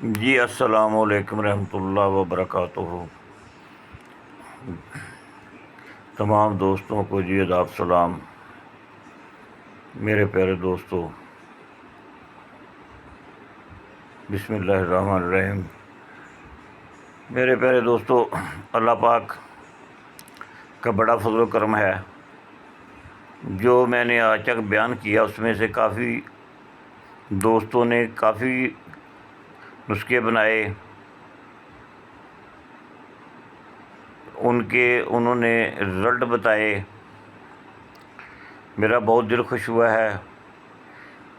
جی السلام علیکم رحمۃ اللہ وبرکاتہ۔ تمام دوستوں کو جی آداب سلام۔ میرے پیارے دوستو، بسم اللہ الرحمن الرحیم۔ میرے پیارے دوستو، اللہ پاک کا بڑا فضل و کرم ہے۔ جو میں نے آج تک بیان کیا اس میں سے کافی دوستوں نے کافی نسخے بنائے، انہوں نے رزلٹ بتائے۔ میرا بہت دل خوش ہوا ہے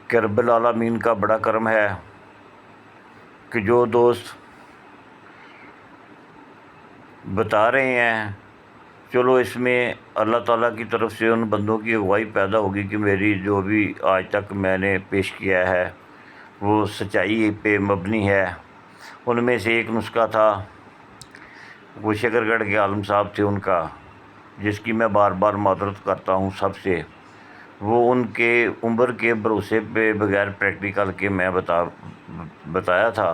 کہ رب العالمین کا بڑا کرم ہے کہ جو دوست بتا رہے ہیں، چلو اس میں اللہ تعالیٰ کی طرف سے ان بندوں کی اگوائی پیدا ہوگی کہ میری جو بھی آج تک میں نے پیش کیا ہے وہ سچائی پہ مبنی ہے۔ ان میں سے ایک نسخہ تھا، وہ شکرگڑھ کے عالم صاحب تھے، ان کا، جس کی میں بار بار معذرت کرتا ہوں سب سے۔ وہ ان کے عمر کے بھروسے پہ بغیر پریکٹیکل کے میں بتایا تھا،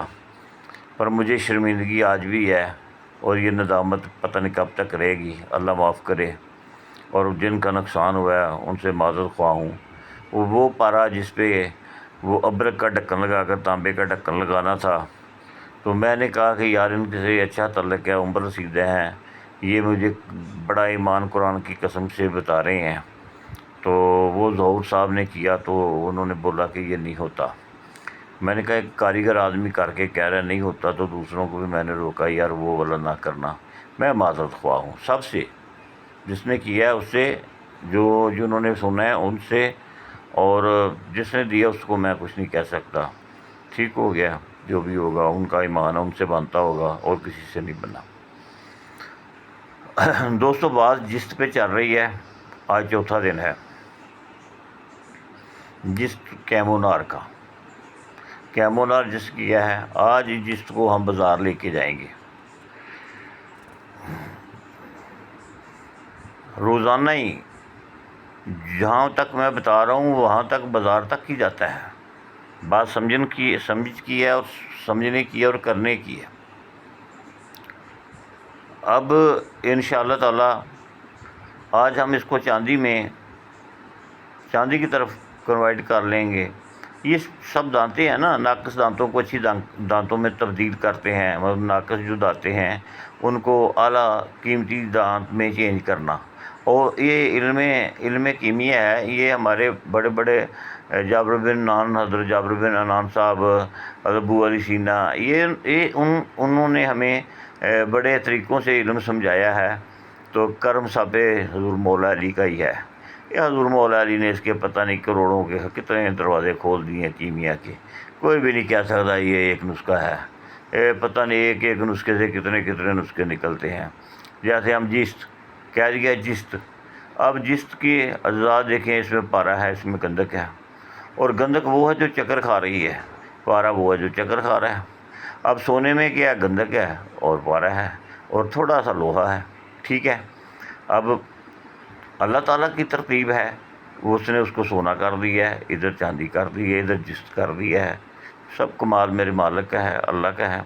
پر مجھے شرمندگی آج بھی ہے اور یہ ندامت پتہ نہیں کب تک رہے گی۔ اللہ معاف کرے، اور جن کا نقصان ہوا ہے ان سے معذرت خواہ ہوں۔ وہ پارا جس پہ وہ ابرک کا ڈھکن لگا کر تانبے کا ڈھکن لگانا تھا، تو میں نے کہا کہ یار ان سے اچھا تعلق ہے، عمر رسیدہ ہیں، یہ مجھے بڑا ایمان قرآن کی قسم سے بتا رہے ہیں۔ تو وہ ظہور صاحب نے کیا تو انہوں نے بولا کہ یہ نہیں ہوتا۔ میں نے کہا ایک کاریگر آدمی کر کے کہہ رہا نہیں ہوتا، تو دوسروں کو بھی میں نے روکا، یار وہ والا نہ کرنا۔ میں معذرت خواہ ہوں سب سے، جس نے کیا ہے اس سے، جنہوں نے سنا ہے ان سے، اور جس نے دیا اس کو میں کچھ نہیں کہہ سکتا۔ ٹھیک ہو گیا، جو بھی ہوگا ان کا ایمان ہے، ان سے بنتا ہوگا اور کسی سے نہیں بنا۔ دوستو، بات جست پہ چل رہی ہے۔ آج چوتھا دن ہے جست کیمونار کا۔ کیمونار جس کیا ہے، آج جست کو ہم بازار لے کے جائیں گے۔ روزانہ ہی جہاں تک میں بتا رہا ہوں وہاں تک بازار تک ہی جاتا ہے۔ بات سمجھ کی ہے، اور سمجھنے کی ہے اور کرنے کی ہے۔ اب انشاءاللہ تعالی آج ہم اس کو چاندی کی طرف کنورٹ کر لیں گے۔ یہ سب دانتیں ہیں نا، ناقص دانتوں کو اچھی دانتوں میں تبدیل کرتے ہیں، مطلب ناقص جو دانتیں ہیں ان کو اعلیٰ قیمتی دانت میں چینج کرنا۔ اور یہ علم کیمیا ہے۔ یہ ہمارے بڑے بڑے جابر بن نان، حضرت جابر بن عنان صاحب، ابو علی سینا، انہوں نے ہمیں بڑے طریقوں سے علم سمجھایا ہے۔ تو کرم سب حضور مولا علی کا ہی ہے۔ یہ حضور مولا علی نے اس کے پتہ نہیں کروڑوں کے کتنے دروازے کھول دیے ہیں کیمیا کے۔ کوئی بھی نہیں کہہ سکتا یہ ایک نسخہ ہے۔ پتہ نہیں ایک نسخے سے کتنے نسخے نکلتے ہیں۔ جیسے ہم جست کہہ دیا، جست، اب جست کی اجزاء دیکھیں، اس میں پارا ہے، اس میں گندک ہے، اور گندک وہ ہے جو چکر کھا رہی ہے، پارا وہ ہے جو چکر کھا رہا ہے۔ اب سونے میں کیا گندک ہے اور پارا ہے اور تھوڑا سا لوہا ہے، ٹھیک ہے۔ اب اللہ تعالیٰ کی ترتیب ہے، اس نے اس کو سونا کر دیا ہے، ادھر چاندی کر دی ہے، ادھر جست کر دیا ہے۔ سب کمال میرے مالک کا ہے، اللہ کا ہے،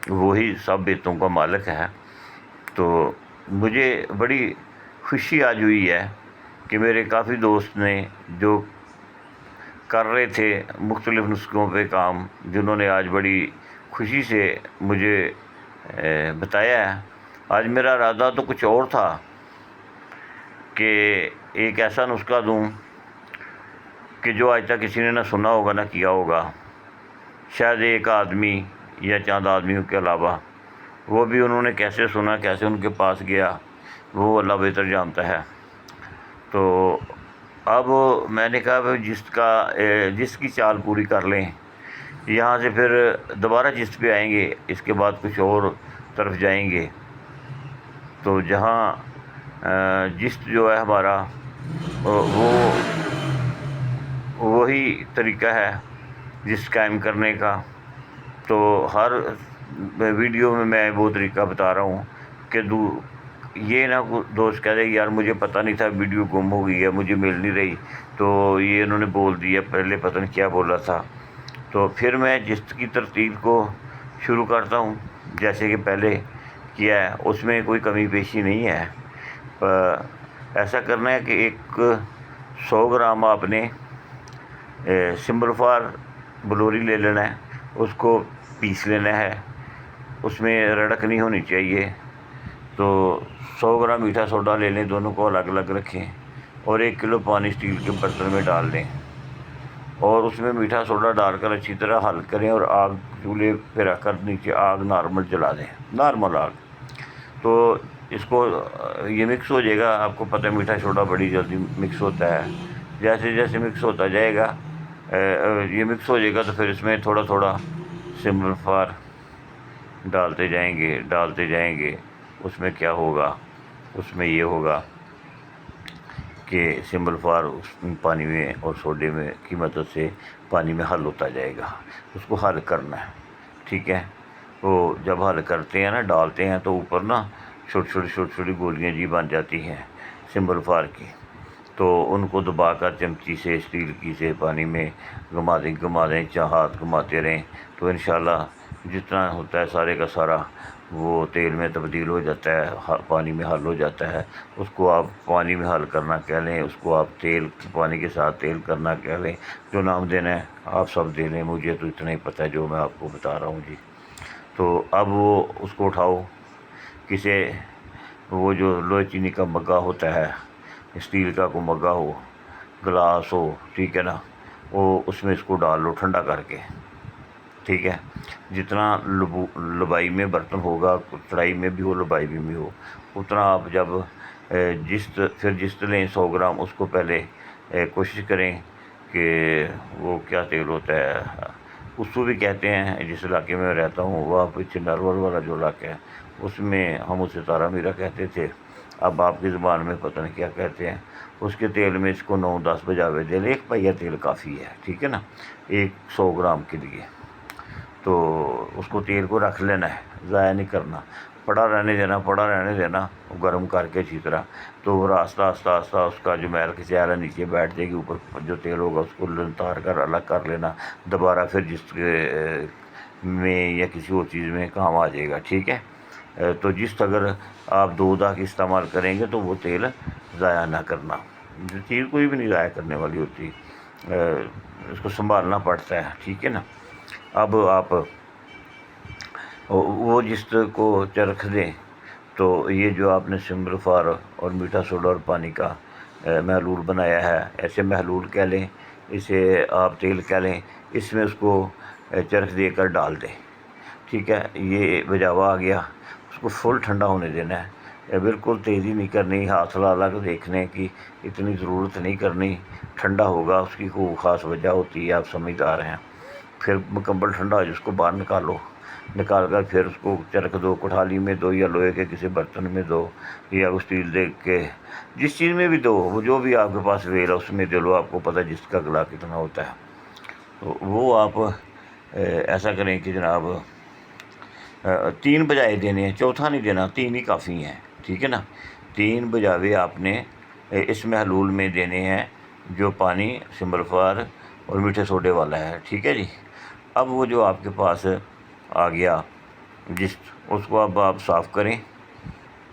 وہی سب بیتوں کا مالک ہے۔ تو مجھے بڑی خوشی آج ہوئی ہے کہ میرے کافی دوست نے جو کر رہے تھے مختلف نسخوں پہ کام، جنہوں نے آج بڑی خوشی سے مجھے بتایا ہے۔ آج میرا ارادہ تو کچھ اور تھا کہ ایک ایسا نسخہ دوں کہ جو آج تک کسی نے نہ سنا ہوگا نہ کیا ہوگا، شاید ایک آدمی یا چند آدمیوں کے علاوہ۔ وہ بھی انہوں نے کیسے سنا، کیسے ان کے پاس گیا، وہ اللہ بہتر جانتا ہے۔ تو اب میں نے کہا جس کی چال پوری کر لیں، یہاں سے پھر دوبارہ جست پہ آئیں گے، اس کے بعد کچھ اور طرف جائیں گے۔ تو جہاں جست جو ہے ہمارا، وہی طریقہ ہے جست قائم کرنے کا۔ تو ہر ویڈیو میں وہ طریقہ بتا رہا ہوں کہ یہ نہ دوست کہہ دے یار مجھے پتہ نہیں تھا، ویڈیو گم ہو گئی ہے، مجھے مل نہیں رہی، تو یہ انہوں نے بول دیا، پہلے پتہ نہیں کیا بولا تھا۔ تو پھر میں جست کی ترتیب کو شروع کرتا ہوں جیسے کہ پہلے کیا ہے، اس میں کوئی کمی بیشی نہیں ہے۔ ایسا کرنا ہے کہ ایک 100 گرام آپ نے سمبل فار بلوری لے لینا ہے، اس کو پیس لینا ہے، اس میں رڑک نہیں ہونی چاہیے۔ تو 100 گرام میٹھا سوڈا لے لیں، دونوں کو الگ الگ رکھیں، اور 1 کلو پانی اسٹیل کے برتن میں ڈال دیں، اور اس میں میٹھا سوڈا ڈال کر اچھی طرح حل کریں، اور آگ چولہے پہ رکھ کر نیچے آگ نارمل جلا دیں، نارمل آگ۔ تو اس کو یہ مکس ہو جائے گا، آپ کو پتہ ہے میٹھا سوڈا بڑی جلدی مکس ہوتا ہے۔ جیسے جیسے مکس ہوتا جائے گا، یہ مکس ہو جائے گا، تو پھر اس میں تھوڑا تھوڑا سمبل فار ڈالتے جائیں گے۔ اس میں کیا ہوگا، اس میں یہ ہوگا کہ سمبل فار اس پانی میں اور سوڈے میں کی مدد سے پانی میں حل ہوتا جائے گا۔ اس کو حل کرنا ہے، ٹھیک ہے۔ تو جب حل کرتے ہیں نا، ڈالتے ہیں، تو اوپر نا چھوٹی چھوٹی گولیاں جی بن جاتی ہیں سمبل فار کی، تو ان کو دبا کر چمچی سے اسٹیل کی سے پانی میں گھما دیں، ہاتھ گھماتے رہیں، تو انشاءاللہ جتنا ہوتا ہے سارے کا سارا وہ تیل میں تبدیل ہو جاتا ہے، پانی میں حل ہو جاتا ہے۔ اس کو آپ پانی میں حل کرنا کہہ لیں، اس کو آپ پانی کے ساتھ تیل کرنا کہہ لیں، جو نام دینا ہے آپ سب دے لیں، مجھے تو اتنا ہی پتہ ہے جو میں آپ کو بتا رہا ہوں جی۔ تو اب وہ اس کو اٹھاؤ، کسے وہ جو لوہے چینی کا مگا ہوتا ہے، اسٹیل کا کوئی مگا ہو، گلاس ہو، ٹھیک ہے نا، وہ اس میں اس کو ڈال لو ٹھنڈا کر کے، ٹھیک ہے۔ جتنا لبائی میں برتن ہوگا، چڑائی میں بھی ہو لبائی میں ہو، اتنا آپ جب جست لیں 100 گرام، اس کو پہلے کوشش کریں کہ وہ کیا تیل ہوتا ہے، اسو بھی کہتے ہیں جس علاقے میں رہتا ہوں، وہاں پیچھے نرول والا جو علاقہ ہے اس میں ہم اسے تارا میرا کہتے تھے، اب آپ کی زبان میں پتہ نہیں کیا کہتے ہیں۔ اس کے تیل میں اس کو 9-10 بجاوے دے لیں، 1 پہیا تیل کافی ہے، ٹھیک ہے نا، 100 گرام کے لیے۔ تو اس کو تیل کو رکھ لینا ہے، ضائع نہیں کرنا، پڑا رہنے دینا گرم کر کے اچھی طرح، تو وہ آہستہ آہستہ اس کا جو میل کی سیال ہے نیچے بیٹھ جائے گی، اوپر جو تیل ہوگا اس کو تار کر الگ کر لینا، دوبارہ پھر جس میں یا کسی اور چیز میں کام آ جائے گا، ٹھیک ہے۔ تو جس اگر آپ دودھا کی استعمال کریں گے تو وہ تیل ضائع نہ کرنا، چیز کوئی بھی نہیں ضائع کرنے والی ہوتی، اس کو سنبھالنا پڑتا ہے، ٹھیک ہے نا۔ اب آپ وہ جست کو چرخ دیں، تو یہ جو آپ نے سمبل فار اور میٹھا سوڈا اور پانی کا محلول بنایا ہے، ایسے محلول کہہ لیں، اسے آپ تیل کہہ لیں، اس میں اس کو چرخ دے کر ڈال دیں، ٹھیک ہے۔ یہ بجاوا آ گیا، اس کو فل ٹھنڈا ہونے دینا ہے، بالکل تیزی نہیں کرنی، ہاتھ لا کے دیکھنے کی اتنی ضرورت نہیں کرنی، ٹھنڈا ہوگا، اس کی کوئی خاص وجہ ہوتی ہے، آپ سمجھدار ہیں۔ پھر مکمل ٹھنڈا ہو جائے اس کو باہر نکال کر پھر اس کو چرخ دو، کٹھالی میں دو، یا لوہے کے کسی برتن میں دو، یا اسٹیل دے کے جس چیز میں بھی دو، وہ جو بھی آپ کے پاس ویل ہے اس میں دے لو، آپ کو پتہ ہے جس کا گلا کتنا ہوتا ہے۔ تو وہ آپ ایسا کریں کہ جناب 3 بجائے دینے ہیں، چوتھا نہیں دینا، 3 ہی کافی ہیں، ٹھیک ہے نا۔ 3 بجاوے آپ نے اس محلول میں دینے ہیں جو پانی سمبل فار اور میٹھے سوڈے والا ہے، ٹھیک ہے جی۔ اب وہ جو آپ کے پاس آ گیا اس کو اب آپ صاف کریں،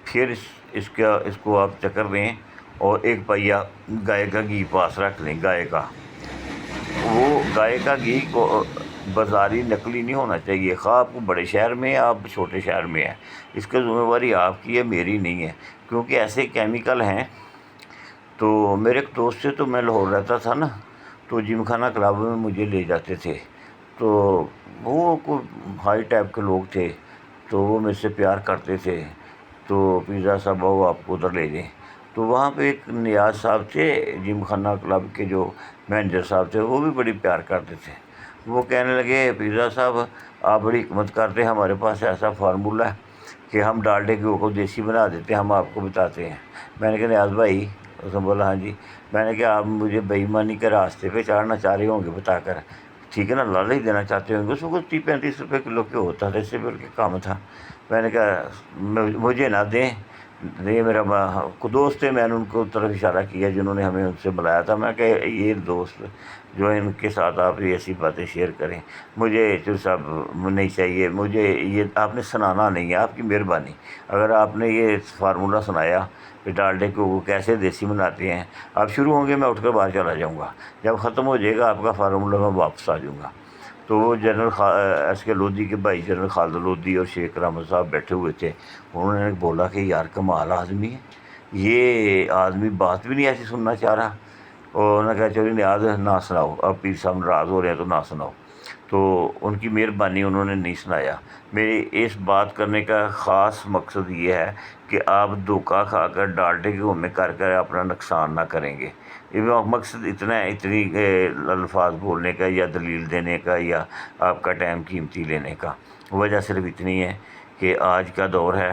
پھر اس کو آپ چکر دیں، اور 1 پہیا گائے کا گھی پاس رکھ لیں، گائے کا گھی کو بازاری نقلی نہیں ہونا چاہیے، خواہ آپ کو بڑے شہر میں آپ چھوٹے شہر میں ہیں، اس کا ذمہ داری آپ کی ہے، میری نہیں ہے، کیونکہ ایسے کیمیکل ہیں۔ تو میرے ایک دوست سے، تو میں لاہور رہتا تھا نا، تو جم خانہ کلب میں مجھے لے جاتے تھے، تو وہ کوئی ہائی ٹائپ کے لوگ تھے، تو وہ مجھ سے پیار کرتے تھے، تو پیزا صاحب وہ آپ کو ادھر لے جائیں، تو وہاں پہ ایک نیاز صاحب تھے جم خانہ کلب کے جو مینیجر صاحب تھے، وہ بھی بڑی پیار کرتے تھے۔ وہ کہنے لگے پیزا صاحب آپ بڑی حکمت کرتے ہیں، ہمارے پاس ایسا فارمولہ ہے کہ ہم ڈالڈے گھی کو دیسی بنا دیتے ہیں، ہم آپ کو بتاتے ہیں۔ میں نے کہا نیاز بھائی، اس نے بولا ہاں جی۔ میں نے کہا آپ مجھے بے ایمانی کے راستے پہ چاڑنا چاہ رہے ہوں گے بتا کر، ٹھیک ہے نا، لالچ دینا چاہتے ہوں گے۔ اس وقت 30-35 روپے کلو کے ہوتا تھا، اس سے بڑھ کے کام تھا۔ میں نے کہا مجھے نہ دیں، یہ میرا دوست ہے، میں نے ان کو طرف اشارہ کیا جنہوں نے ہمیں ان سے بلایا تھا، میں کہ یہ دوست جو ہے ان کے ساتھ آپ یہ ایسی باتیں شیئر کریں، مجھے چل صاحب نہیں چاہیے، مجھے یہ آپ نے سنانا نہیں ہے، آپ کی مہربانی اگر آپ نے یہ فارمولہ سنایا کہ ڈالڈے کو وہ کیسے دیسی بناتے ہیں، آپ شروع ہوں گے میں اٹھ کر باہر چلا جاؤں گا، جب ختم ہو جائے گا آپ کا فارمولہ میں واپس آ جاؤں گا۔ تو وہ جنرل ایس کے لودھی کے بھائی جنرل خالد لودھی اور شیخ رحمت صاحب بیٹھے ہوئے تھے، انہوں نے بولا کہ یار کمال آدمی ہے، یہ آدمی بات بھی نہیں ایسی سننا چاہ رہا، اور انہوں نے کہا چلو نیاز نہ سناؤ، اب پیر صاحب ناراض ہو رہے ہیں تو نہ سناؤ، تو ان کی مہربانی انہوں نے نہیں سنایا۔ میری اس بات کرنے کا خاص مقصد یہ ہے کہ آپ دھوکہ کھا کر ڈالٹے کے گھومے کر کر اپنا نقصان نہ کریں گے۔ یہ مقصد اتنا ہے، اتنی الفاظ بولنے کا یا دلیل دینے کا یا آپ کا ٹائم قیمتی لینے کا، وجہ صرف اتنی ہے کہ آج کا دور ہے،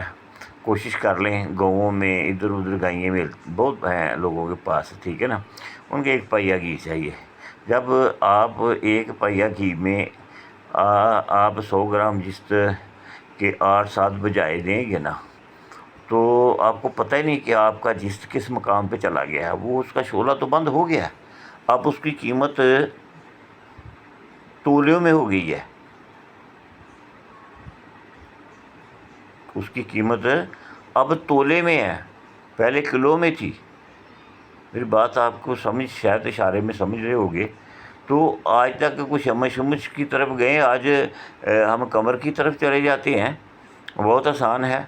کوشش کر لیں گاؤں میں ادھر ادھر گائیں میں بہت ہیں لوگوں کے پاس، ٹھیک ہے نا، ان کے ایک پہیا گھی چاہیے۔ جب آپ ایک پہیا گھی میں آپ 100 گرام جست کے 8-7 بجائے دیں گے نا، تو آپ کو پتہ ہی نہیں کہ آپ کا جست کس مقام پہ چلا گیا ہے، وہ اس کا شعلہ تو بند ہو گیا ہے، اب اس کی قیمت تولیوں میں ہو گئی ہے، اس کی قیمت اب تولے میں ہے، پہلے کلو میں تھی۔ میری بات آپ کو سمجھ شاید اشارے میں سمجھ رہے ہوگے۔ تو آج تک کچھ شمش کی طرف گئے، آج ہم کمر کی طرف چلے جاتے ہیں، بہت آسان ہے،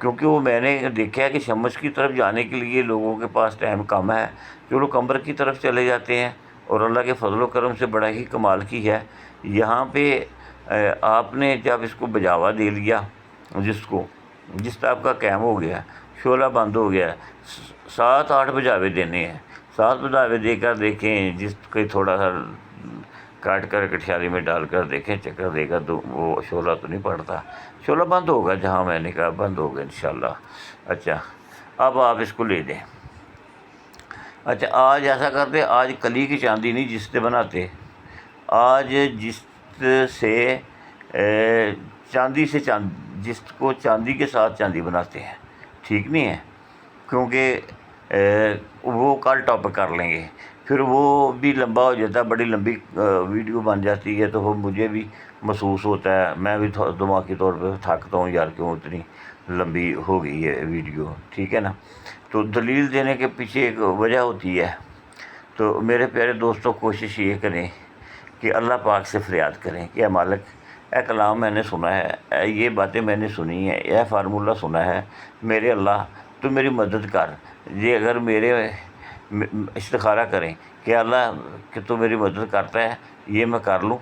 کیونکہ وہ میں نے دیکھا ہے کہ شمش کی طرف جانے کے لیے لوگوں کے پاس ٹائم کم ہے، جو لوگ کمر کی طرف چلے جاتے ہیں، اور اللہ کے فضل و کرم سے بڑا ہی کمال کی ہے یہاں پہ۔ آپ نے جب اس کو بجاوا دے لیا، جس آپ کا قائم ہو گیا، شعلہ بند ہو گیا، 7-8 بجاوے دینے ہیں، 7 بجاوے دے کر دیکھیں، جس کوئی تھوڑا سا کاٹ کر کٹھیاری میں ڈال کر دیکھیں، چکر دے گا تو وہ شعلہ تو نہیں پڑتا، شعلہ بند ہوگا، جہاں میں نے کہا بند ہوگا انشاءاللہ۔ اچھا، اب آپ اس کو لے دیں۔ اچھا، آج ایسا کرتے، آج کلی کی چاندی نہیں جستے بناتے، آج جست سے چاندی سے جست کو چاندی کے ساتھ چاندی بناتے ہیں، ٹھیک نہیں ہے، کیونکہ وہ کل ٹاپ کر لیں گے، پھر وہ بھی لمبا ہو جاتا ہے، بڑی لمبی ویڈیو بن جاتی ہے، تو وہ مجھے بھی محسوس ہوتا ہے، میں بھی دماغی طور پہ تھکتا ہوں، یار کیوں اتنی لمبی ہو گئی ہے ویڈیو، ٹھیک ہے نا۔ تو دلیل دینے کے پیچھے ایک وجہ ہوتی ہے۔ تو میرے پیارے دوستوں، کوشش یہ کریں کہ اللہ پاک سے فریاد کریں کہ اے مالک، اے کلام میں نے سنا ہے، یہ باتیں میں نے سنی ہیں، یہ فارمولہ سنا ہے، میرے اللہ تو میری مدد کر، یہ اگر میرے استخارہ کریں کہ اللہ کہ تو میری مدد کرتا ہے، یہ میں کر لوں،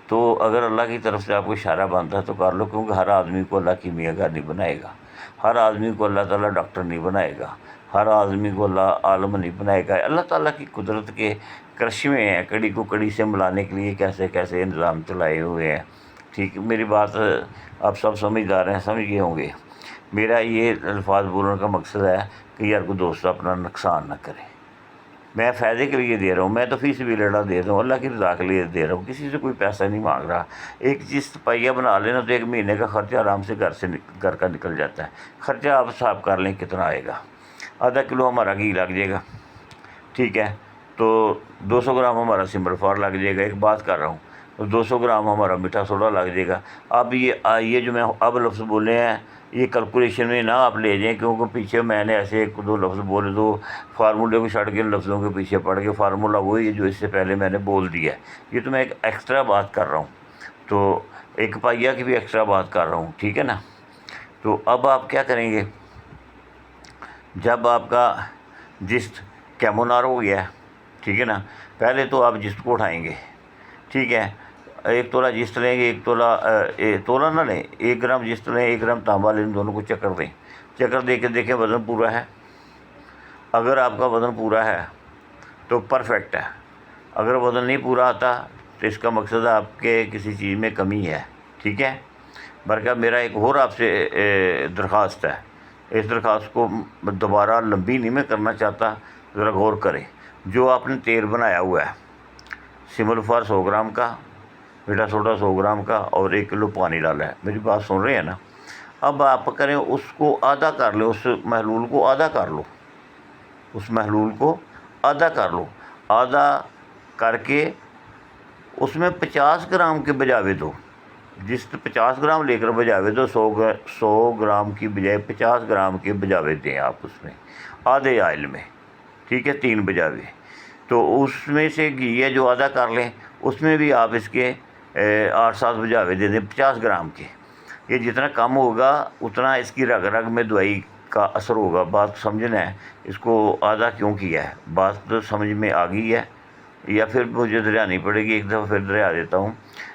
تو اگر اللہ کی طرف سے آپ کو اشارہ بنتا ہے تو کر لو، کیونکہ ہر آدمی کو اللہ کی میاں گھر نہیں بنائے گا، ہر آدمی کو اللہ تعالیٰ ڈاکٹر نہیں بنائے گا، ہر آدمی کو اللہ عالم نہیں بنائے گا۔ اللہ تعالیٰ کی قدرت کے کرشمے ہیں، کڑی کو کڑی سے ملانے کے لیے کیسے کیسے انتظام چلائے ہوئے ہیں، ٹھیک ہے، میری بات آپ سب سمجھدار ہیں، سمجھ گئے ہوں گے۔ میرا یہ الفاظ بولنے کا مقصد ہے کہ یار کوئی دوست اپنا نقصان نہ کرے، میں فائدے کے لیے دے رہا ہوں، میں تو فی سبیل اللہ دے رہا ہوں، اللہ کی رضا کے لیے دے رہا ہوں، کسی سے کوئی پیسہ نہیں مانگ رہا۔ ایک چیز پہیا بنا لینا تو 1 مہینے کا خرچہ آرام سے گھر کا نکل جاتا ہے۔ خرچہ آپ حساب کر لیں کتنا آئے گا، آدھا کلو ہمارا گھی لگ جائے گا، ٹھیک ہے، تو 200 گرام ہمارا سمبل فار لگ جائے گا، ایک بات کر رہا ہوں، تو 200 گرام ہمارا میٹھا سوڈا لگ جائے گا۔ اب یہ جو میں اب لفظ بولے ہیں، یہ کیلکولیشن میں نہ آپ لے جائیں، کیونکہ پیچھے میں نے ایسے 1-2 لفظ بولے تو فارمولے کو چھڑ کے لفظوں کے پیچھے پڑ کے فارمولہ وہی ہے جو اس سے پہلے میں نے بول دیا ہے، یہ تو میں ایک ایکسٹرا بات کر رہا ہوں، تو ایک پہیا کی بھی ایکسٹرا بات کر رہا ہوں، ٹھیک ہے نا۔ تو اب آپ کیا کریں گے، جب آپ کا جست کیمونار ہو گیا ہے، ٹھیک ہے نا، پہلے تو آپ جست کو اٹھائیں گے، ٹھیک ہے، 1 تولہ جست لیں گے، 1 تولہ نہ لیں، 1 گرام جست لیں، 1 گرام تانبا لیں، دونوں کو چکر دیں، چکر دے کے دیکھیں وزن پورا ہے، اگر آپ کا وزن پورا ہے تو پرفیکٹ ہے، اگر وزن نہیں پورا آتا تو اس کا مقصد آپ کے کسی چیز میں کمی ہے، ٹھیک ہے۔ بلکہ میرا ایک اور آپ سے درخواست ہے، اس درخواست کو دوبارہ لمبی نہیں میں کرنا چاہتا، ذرا غور کریں۔ جو آپ نے تیل بنایا ہوا ہے، سمل فار 100 گرام کا، میٹھا سوڈا 100 گرام کا، اور 1 کلو پانی ڈالا ہے، میری بات سن رہے ہیں نا، اب آپ کریں اس کو آدھا کر لیں، اس محلول کو آدھا کر لو، اس محلول کو آدھا کر لو، آدھا کر کے اس میں 50 گرام کے بجاوے دو، جس 50 گرام لے کر بجاوے دو، 100 گرام کی بجائے 50 گرام کے بجاوے دیں آپ اس میں آدھے آئل میں، ٹھیک ہے، 3 بجاوے۔ تو اس میں سے گھی ہے جو آدھا کر لیں، اس میں بھی آپ اس کے 8-7 بجاوے دے دیں 50 گرام کے۔ یہ جتنا کم ہوگا اتنا اس کی رگ رگ میں دوائی کا اثر ہوگا۔ بات سمجھنا ہے، اس کو آدھا کیوں کیا ہے، بات تو سمجھ میں آ گئی ہے، یا پھر مجھے دہرانی پڑے گی، ایک دفعہ پھر دہرا دیتا ہوں۔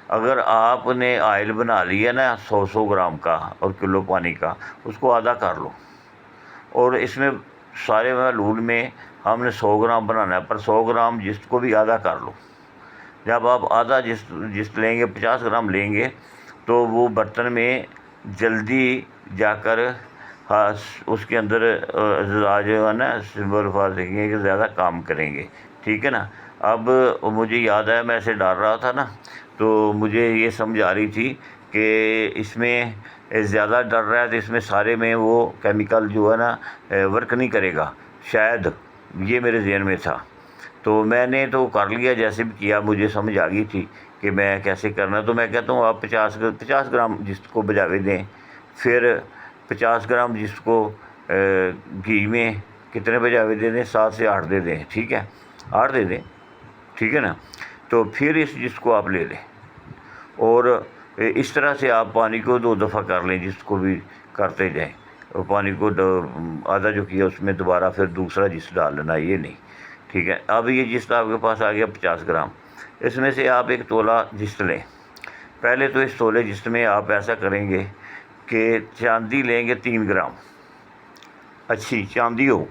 اگر آپ نے آئل بنا لیا نا 100 گرام کا اور کلو پانی کا، اس کو آدھا کر لو، اور اس میں سارے محلول میں ہم نے 100 گرام بنانا ہے، پر 100 گرام جست کو بھی آدھا کر لو۔ جب آپ آدھا جست لیں گے، 50 گرام لیں گے، تو وہ برتن میں جلدی جا کر اس کے اندر اجزاء جو ہے نا سمبل الفاظ دیکھیں گے کہ زیادہ کام کریں گے، ٹھیک ہے نا۔ اب مجھے یاد ہے میں ایسے ڈال رہا تھا نا، تو مجھے یہ سمجھ آ رہی تھی کہ اس میں زیادہ ڈر رہا ہے تو اس میں سارے میں وہ کیمیکل جو ہے نا ورک نہیں کرے گا شاید، یہ میرے ذہن میں تھا۔ تو میں نے تو کر لیا، جیسے بھی کیا مجھے سمجھ آ گئی تھی کہ میں کیسے کرنا۔ تو میں کہتا ہوں آپ 50 گرام جست کو بجاوے دیں، پھر 50 گرام جست کو گھی میں کتنے بجاوے دے دیں، 7 سے 8 دے دیں، ٹھیک ہے، 8 دے دیں، ٹھیک ہے نا۔ تو پھر اس جست کو آپ لے لیں، اور اس طرح سے آپ پانی کو 2 دفعہ کر لیں، جس کو بھی کرتے جائیں، اور پانی کو آدھا جو کیا اس میں دوبارہ پھر دوسرا جست ڈال لینا، یہ نہیں، ٹھیک ہے۔ اب یہ جست آپ کے پاس آ گیا 50 گرام، اس میں سے آپ ایک تولہ جست لیں۔ پہلے تو اس تولے جست میں آپ ایسا کریں گے کہ چاندی لیں گے 3 گرام، اچھی چاندی ہو،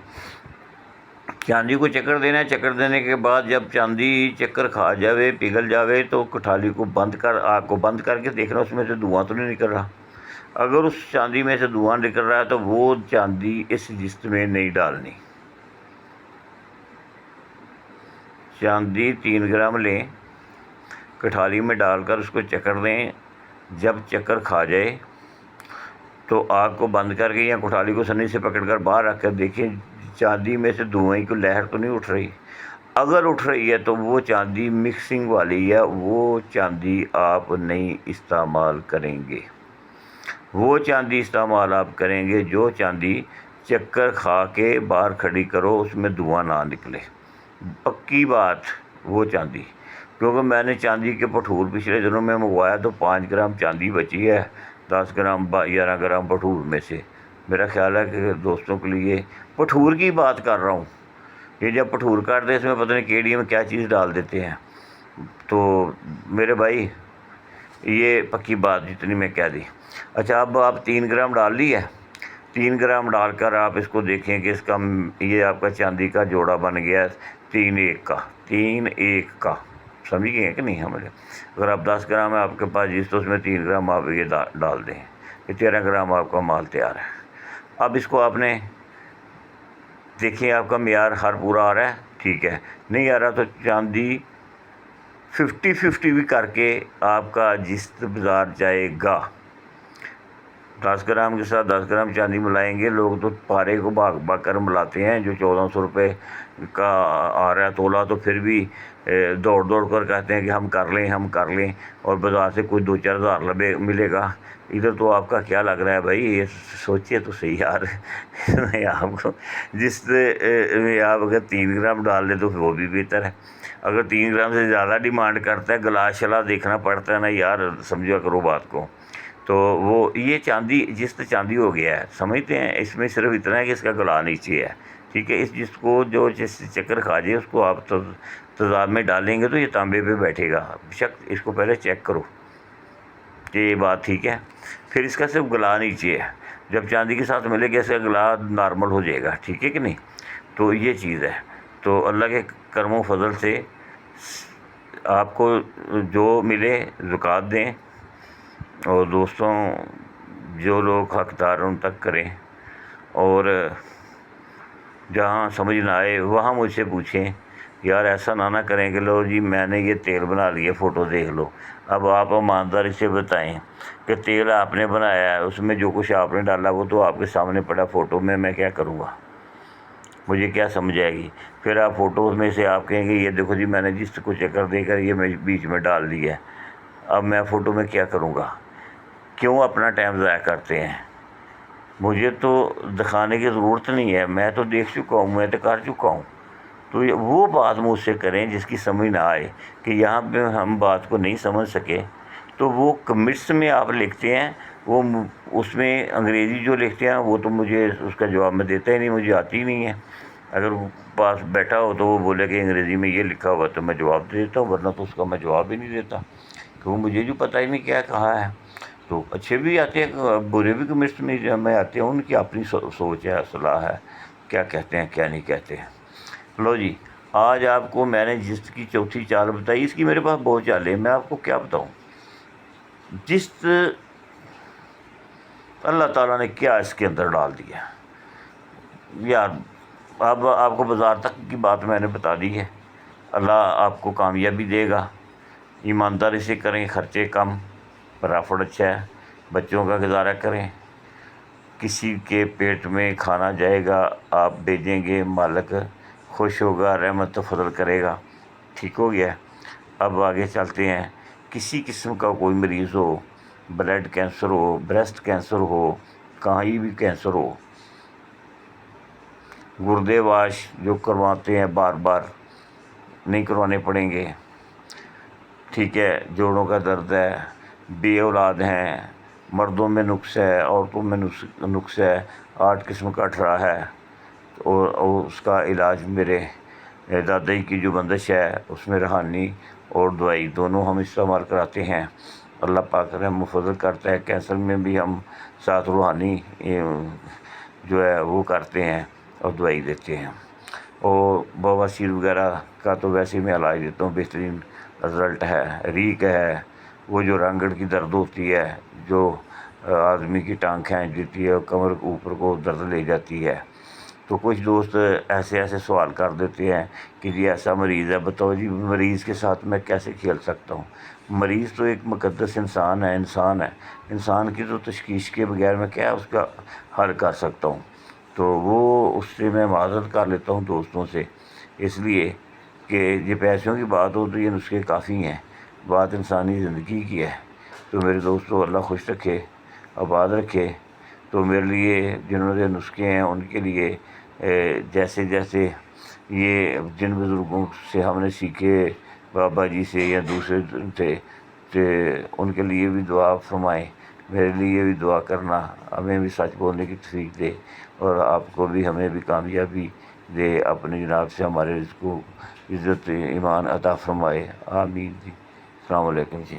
چاندی کو چکر دینا ہے۔ چکر دینے کے بعد جب چاندی چکر کھا جاوے، پگھل جاوے، تو کٹھالی کو بند کر، آگ کو بند کر کے دیکھنا اس میں سے دھواں تو نہیں نکل رہا۔ اگر اس چاندی میں سے دھواں نکل رہا ہے تو وہ چاندی اس جست میں نہیں ڈالنی۔ چاندی 3 گرام لیں، کٹھالی میں ڈال کر اس کو چکر دیں۔ جب چکر کھا جائے تو آگ کو بند کر کے یا کٹھالی کو سنی سے پکڑ کر باہر رکھ کر دیکھیں چاندی میں سے دھوئیں کی لہر تو نہیں اٹھ رہی۔ اگر اٹھ رہی ہے تو وہ چاندی مکسنگ والی ہے، وہ چاندی آپ نہیں استعمال کریں گے۔ وہ چاندی استعمال آپ کریں گے جو چاندی چکر کھا کے باہر کھڑی کرو، اس میں دھواں نہ نکلے، پکی بات، وہ چاندی۔ کیونکہ میں نے چاندی کے پٹھور پچھلے دنوں میں منگوایا تو 5 گرام چاندی بچی ہے 10 گرام 11 گرام پٹھور میں سے۔ میرا خیال ہے کہ دوستوں کے لیے پٹھور کی بات کر رہا ہوں، یہ جب پٹھور کاٹتے اس میں پتہ نہیں کیڑی میں کیا چیز ڈال دیتے ہیں۔ تو میرے بھائی یہ پکی بات جتنی میں کہہ دی۔ اچھا، اب آپ 3 گرام ڈال لی ہے، 3 گرام ڈال کر آپ اس کو دیکھیں کہ اس کا یہ آپ کا چاندی کا جوڑا بن گیا ہے 3:1 کا، سمجھ گئے ہیں کہ نہیں ہمارے؟ اگر آپ 10 گرام ہے آپ کے پاس جس، تو اس میں 3 گرام آپ یہ ڈال دیں، یہ 13 گرام آپ کا مال تیار ہے۔ اب اس کو آپ نے دیکھیں آپ کا معیار ہر پورا آ رہا ہے، ٹھیک ہے، نہیں آ رہا تو چاندی 50-50 بھی کر کے آپ کا جست بازار جائے گا۔ 10 گرام کے ساتھ 10 گرام چاندی ملائیں گے لوگ، تو پارے کو بھاگ بھاگ کر ملاتے ہیں۔ جو 1400 روپے کا آ رہا ہے تولہ، تو پھر بھی دوڑ دوڑ کر کہتے ہیں کہ ہم کر لیں، اور بازار سے کوئی 2-4 ہزار ملے گا۔ ادھر تو آپ کا کیا لگ رہا ہے بھائی؟ یہ سوچیے تو صحیح یار۔ میں آپ کو جس میں آپ اگر 3 گرام ڈال دیں تو وہ بھی بہتر ہے۔ اگر 3 گرام سے زیادہ ڈیمانڈ کرتا ہے، گلاس شلا دیکھنا پڑتا ہے نا یار، سمجھا کرو بات کو۔ تو وہ یہ چاندی جست چاندی ہو گیا ہے، سمجھتے ہیں؟ اس میں صرف اتنا ہے کہ اس کا گلا نیچے ہے، ٹھیک ہے۔ اس جست کو جو جس چکر کھا جائے اس کو آپ تیزاب میں ڈالیں گے تو یہ تانبے پہ بیٹھے گا، بیشک اس کو پہلے چیک کرو کہ یہ بات ٹھیک ہے۔ پھر اس کا صرف گلا نیچے ہے، جب چاندی کے ساتھ ملے گا اس کا گلا نارمل ہو جائے گا، ٹھیک ہے کہ نہیں؟ تو یہ چیز ہے۔ تو اللہ کے کرم و فضل سے آپ کو جو ملے زکوٰۃ دیں، اور دوستوں جو لوگ حقدار ان تک کریں، اور جہاں سمجھ نہ آئے وہاں مجھ سے پوچھیں، یار ایسا نہ کریں کہ لو جی میں نے یہ تیل بنا لیا، فوٹو دیکھ لو۔ اب آپ ایمانداری سے بتائیں کہ تیل آپ نے بنایا ہے، اس میں جو کچھ آپ نے ڈالا وہ تو آپ کے سامنے پڑا فوٹو میں کیا کروں گا؟ مجھے کیا سمجھ آئے گی؟ پھر آپ فوٹوز میں سے آپ کہیں گے یہ دیکھو جی میں نے جس کو چکر دے کر یہ میں بیچ میں ڈال دیا ہے، اب میں فوٹو میں کیا کروں گا؟ کیوں اپنا ٹائم ضائع کرتے ہیں؟ مجھے تو دکھانے کی ضرورت نہیں ہے، میں تو دیکھ چکا ہوں، میں تو کر چکا ہوں۔ تو وہ بات مجھ سے کریں جس کی سمجھ نہ آئے، کہ یہاں پہ ہم بات کو نہیں سمجھ سکے تو وہ کمنٹس میں آپ لکھتے ہیں، وہ اس میں انگریزی جو لکھتے ہیں وہ تو مجھے اس کا جواب میں دیتا ہی نہیں، مجھے آتی ہی نہیں ہے۔ اگر وہ پاس بیٹھا ہو تو وہ بولے کہ انگریزی میں یہ لکھا ہوا تو میں جواب دے دیتا ہوں، ورنہ تو اس کا میں جواب ہی نہیں دیتا، کیونکہ مجھے جو پتہ ہی نہیں کیا کہا ہے۔ تو اچھے بھی آتے ہیں، برے بھی کمنٹس میں آتے ہیں، ان کی اپنی سوچ ہے، صلاح ہے، کیا کہتے ہیں کیا نہیں کہتے ہیں۔ لو جی، آج آپ کو میں نے جس کی چوتھی چال بتائی، اس کی میرے پاس بہت چالیں، میں آپ کو کیا بتاؤں۔ جس اللہ تعالیٰ نے کیا اس کے اندر ڈال دیا یار، اب آپ کو بازار تک کی بات میں نے بتا دی ہے۔ اللہ آپ کو کامیابی دے گا، ایمانداری سے کریں، خرچے کم، پرافٹ اچھا ہے، بچوں کا گزارا کریں، کسی کے پیٹ میں کھانا جائے گا آپ بھیجیں گے، مالک خوش ہوگا، رحمت و فضل کرے گا۔ ٹھیک ہو گیا؟ اب آگے چلتے ہیں۔ کسی قسم کا کوئی مریض ہو، بلڈ کینسر ہو، بریسٹ کینسر ہو، کہیں بھی کینسر ہو، گردے واش جو کرواتے ہیں بار بار نہیں کروانے پڑیں گے، ٹھیک ہے، جوڑوں کا درد ہے، بے اولاد ہیں، مردوں میں نقص ہے، عورتوں میں نقص ہے، 8 قسم کا 18 ہے، اور اس کا علاج میرے دادی کی جو بندش ہے اس میں روحانی اور دوائی دونوں ہم استعمال کراتے ہیں۔ اللہ پاک رحم و فضل کرتا ہے، کینسر میں بھی ہم ساتھ روحانی جو ہے وہ کرتے ہیں اور دوائی دیتے ہیں۔ اور بواسیر وغیرہ کا تو ویسے میں علاج دیتا ہوں، بہترین رزلٹ ہے۔ ریک ہے، وہ جو رانگڑ کی درد ہوتی ہے، جو آدمی کی ٹانگ کھینچ دیتی ہے اور کمر کے اوپر کو درد لے جاتی ہے، تو کچھ دوست ایسے سوال کر دیتے ہیں کہ جی ایسا مریض ہے، بتاؤ جی مریض کے ساتھ میں کیسے کھیل سکتا ہوں؟ مریض تو ایک مقدس انسان ہے، انسان کی تو تشخیص کے بغیر میں کیا اس کا حل کر سکتا ہوں؟ تو وہ اس سے میں معذرت کر لیتا ہوں دوستوں سے، اس لیے کہ یہ پیسوں کی بات ہو تو یہ نسخے کافی ہیں، بات انسانی زندگی کی ہے۔ تو میرے دوستوں، اللہ خوش رکھے، آباد رکھے۔ تو میرے لیے جنہوں نے نسخے ہیں ان کے لیے جیسے یہ جن بزرگوں سے ہم نے سیکھے، بابا جی سے یا دوسرے تھے، ان کے لیے بھی دعا فرمائیں، میرے لیے بھی دعا کرنا، ہمیں بھی سچ بولنے کی توفیق دے، اور آپ کو بھی ہمیں بھی کامیابی دے، اپنی جناب سے ہمارے رزق کو عزت ایمان عطا فرمائے، آمین جی۔ السلام علیکم جی۔